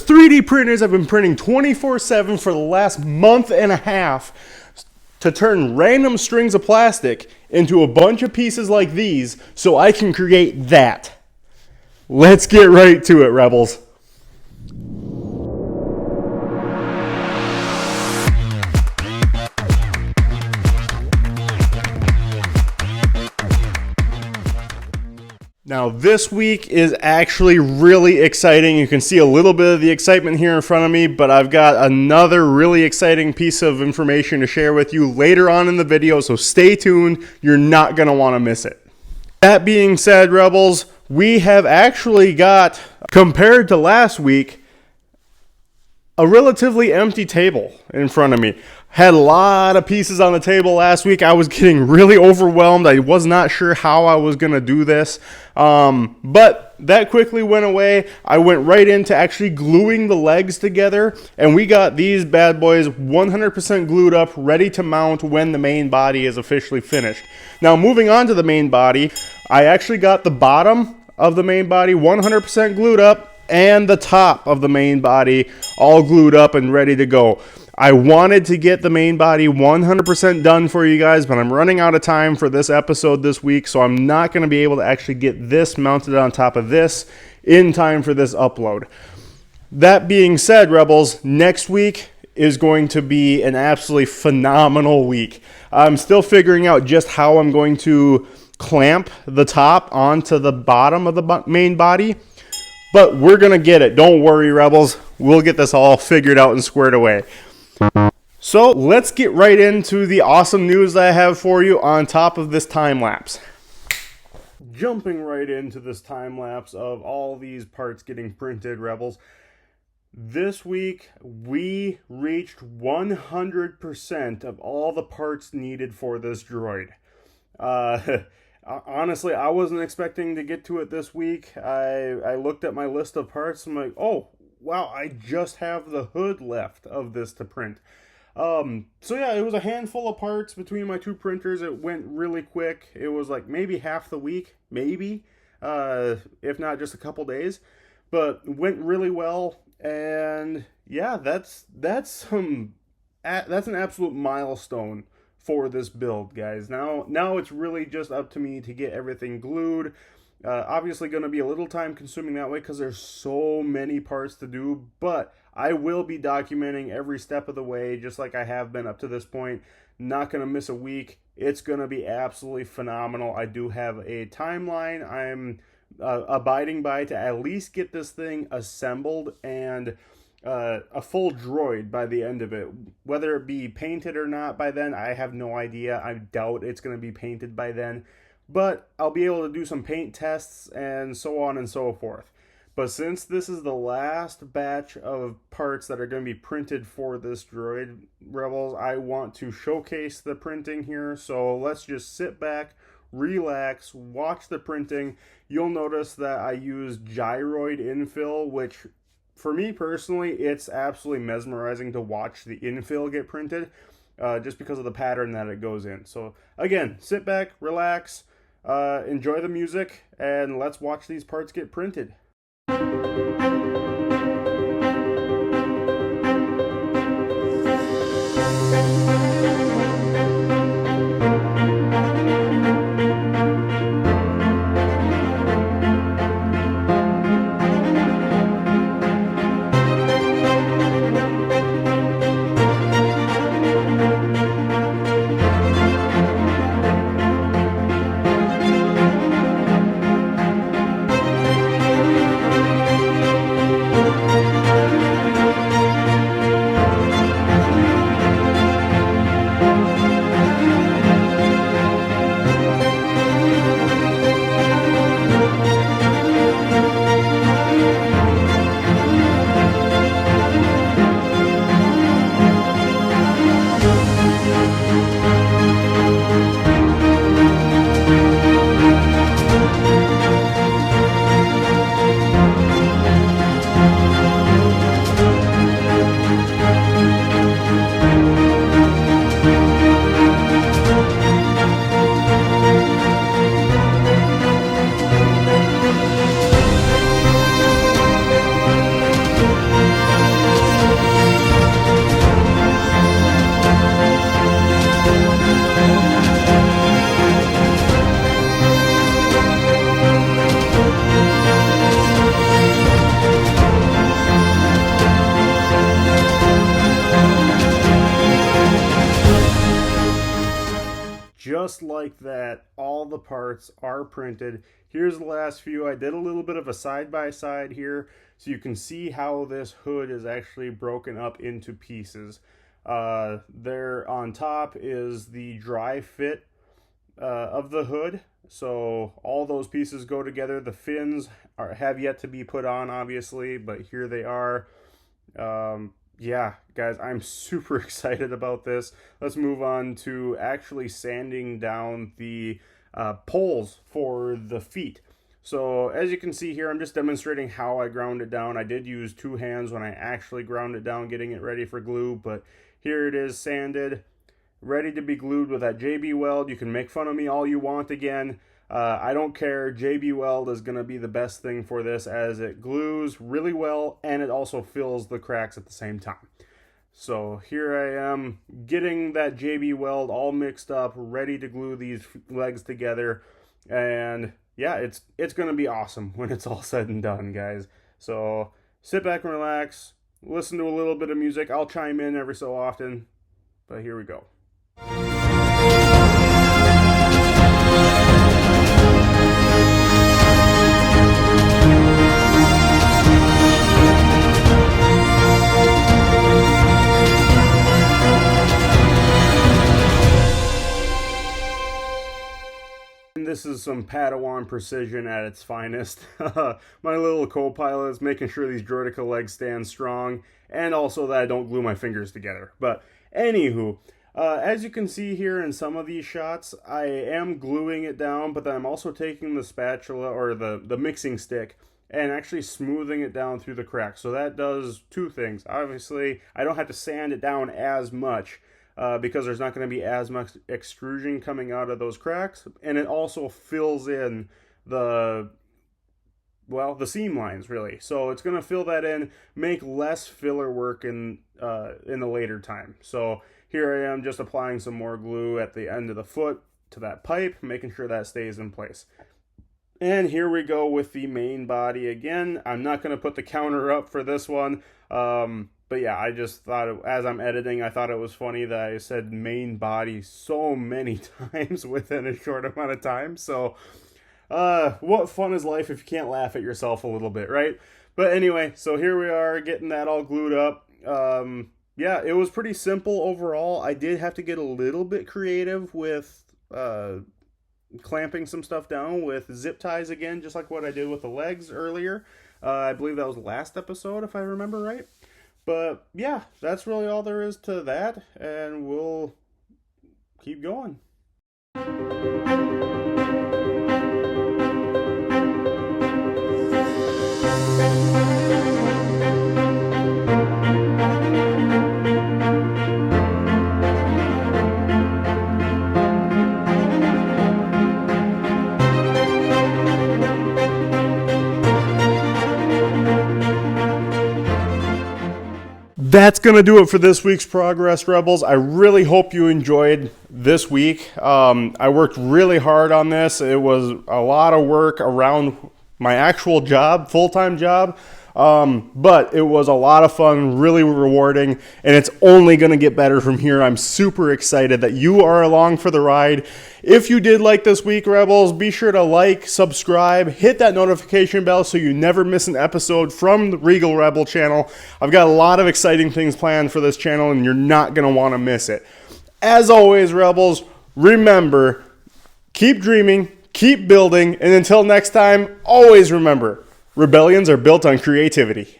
3D printers have been printing 24/7 for the last month and a half to turn random strings of plastic into a bunch of pieces like these so I can create that. Let's get right to it, Rebels. Now this week is actually really exciting. You can see a little bit of the excitement here in front of me, but I've got another really exciting piece of information to share with you later on in the video, so stay tuned. You're not going to want to miss it. That being said, Rebels, we have actually got, compared to last week, a relatively empty table in front of me. Had a lot of pieces on the table last week. I was getting really overwhelmed. I was not sure how I was going to do this. But that quickly went away. I went right into actually gluing the legs together. And we got these bad boys 100% glued up, ready to mount when the main body is officially finished. Now moving on to the main body, I actually got the bottom of the main body 100% glued up and the top of the main body all glued up and ready to go. I wanted to get the main body 100% done for you guys, but I'm running out of time for this episode this week, so I'm not going to be able to actually get this mounted on top of this in time for this upload. That being said, Rebels, next week is going to be an absolutely phenomenal week. I'm still figuring out just how I'm going to clamp the top onto the bottom of the main body, but we're going to get it. Don't worry, Rebels. We'll get this all figured out and squared away. So let's get right into the awesome news that I have for you on top of this time lapse. Jumping right into this time lapse of all these parts getting printed, Rebels. This week we reached 100% of all the parts needed for this droid. Honestly, I wasn't expecting to get to it this week. I looked at my list of parts and I'm like, oh, wow, I just have the hood left of this to print. So yeah, it was a handful of parts between my two printers. It went really quick. It was like maybe half the week, maybe, if not just a couple days, but went really well. And yeah, that's an absolute milestone for this build, guys. Now it's really just up to me to get everything glued. Obviously going to be a little time consuming that way because there's so many parts to do, but I will be documenting every step of the way just like I have been up to this point. Not going to miss a week. It's going to be absolutely phenomenal. I do have a timeline I'm abiding by to at least get this thing assembled and a full droid by the end of it. Whether it be painted or not by then, I have no idea. I doubt it's going to be painted by then. But I'll be able to do some paint tests and so on and so forth. But since this is the last batch of parts that are going to be printed for this droid, Rebels, I want to showcase the printing here. So let's just sit back, relax, watch the printing. You'll notice that I use gyroid infill, which for me personally, it's absolutely mesmerizing to watch the infill get printed just because of the pattern that it goes in. So again, sit back, relax. Enjoy the music, and let's watch these parts get printed. just like that, all the parts are printed. Here's the last few. I did a little bit of a side-by-side here, so you can see how this hood is actually broken up into pieces. There on top is the dry fit of the hood. So all those pieces go together. The fins have yet to be put on, obviously, but here they are. Yeah, guys, I'm super excited about this. Let's move on to actually sanding down the poles for the feet. So as you can see here, I'm just demonstrating how I ground it down. I did use 2 hands when I actually ground it down, getting it ready for glue, but here it is sanded, ready to be glued with that JB Weld. You can make fun of me all you want again. I don't care. JB Weld is going to be the best thing for this, as it glues really well and it also fills the cracks at the same time. So here I am getting that JB Weld all mixed up, ready to glue these legs together. And yeah, it's going to be awesome when it's all said and done, guys. So sit back and relax, listen to a little bit of music. I'll chime in every so often, but here we go. This is some Padawan precision at its finest. My little co-pilot is making sure these Droideka legs stand strong, and also that I don't glue my fingers together. But anywho, as you can see here in some of these shots, I am gluing it down, but then I'm also taking the spatula or the mixing stick and actually smoothing it down through the cracks. So that does 2 things. Obviously, I don't have to sand it down as much, because there's not going to be as much extrusion coming out of those cracks, and it also fills in the seam lines, really. So it's going to fill that in, make less filler work in the later time. So here I am just applying some more glue at the end of the foot to that pipe, making sure that stays in place. And here we go with the main body again. I'm not going to put the counter up for this one. But yeah, I just thought, as I'm editing, I thought it was funny that I said main body so many times within a short amount of time. So, what fun is life if you can't laugh at yourself a little bit, right? But anyway, so here we are getting that all glued up. Yeah, it was pretty simple overall. I did have to get a little bit creative with clamping some stuff down with zip ties again, just like what I did with the legs earlier. I believe that was last episode, if I remember right. But yeah, that's really all there is to that, and we'll keep going. That's going to do it for this week's Progress, Rebels. I really hope you enjoyed this week. I worked really hard on this. It was a lot of work around my actual job, full-time job. But it was a lot of fun, really rewarding, and it's only going to get better from here. I'm super excited that you are along for the ride. If you did like this week, Rebels, be sure to like, subscribe, hit that notification bell so you never miss an episode from the Regal Rebel channel. I've got a lot of exciting things planned for this channel, and you're not going to want to miss it. As always, Rebels, remember, keep dreaming, keep building, and until next time, always remember, rebellions are built on creativity.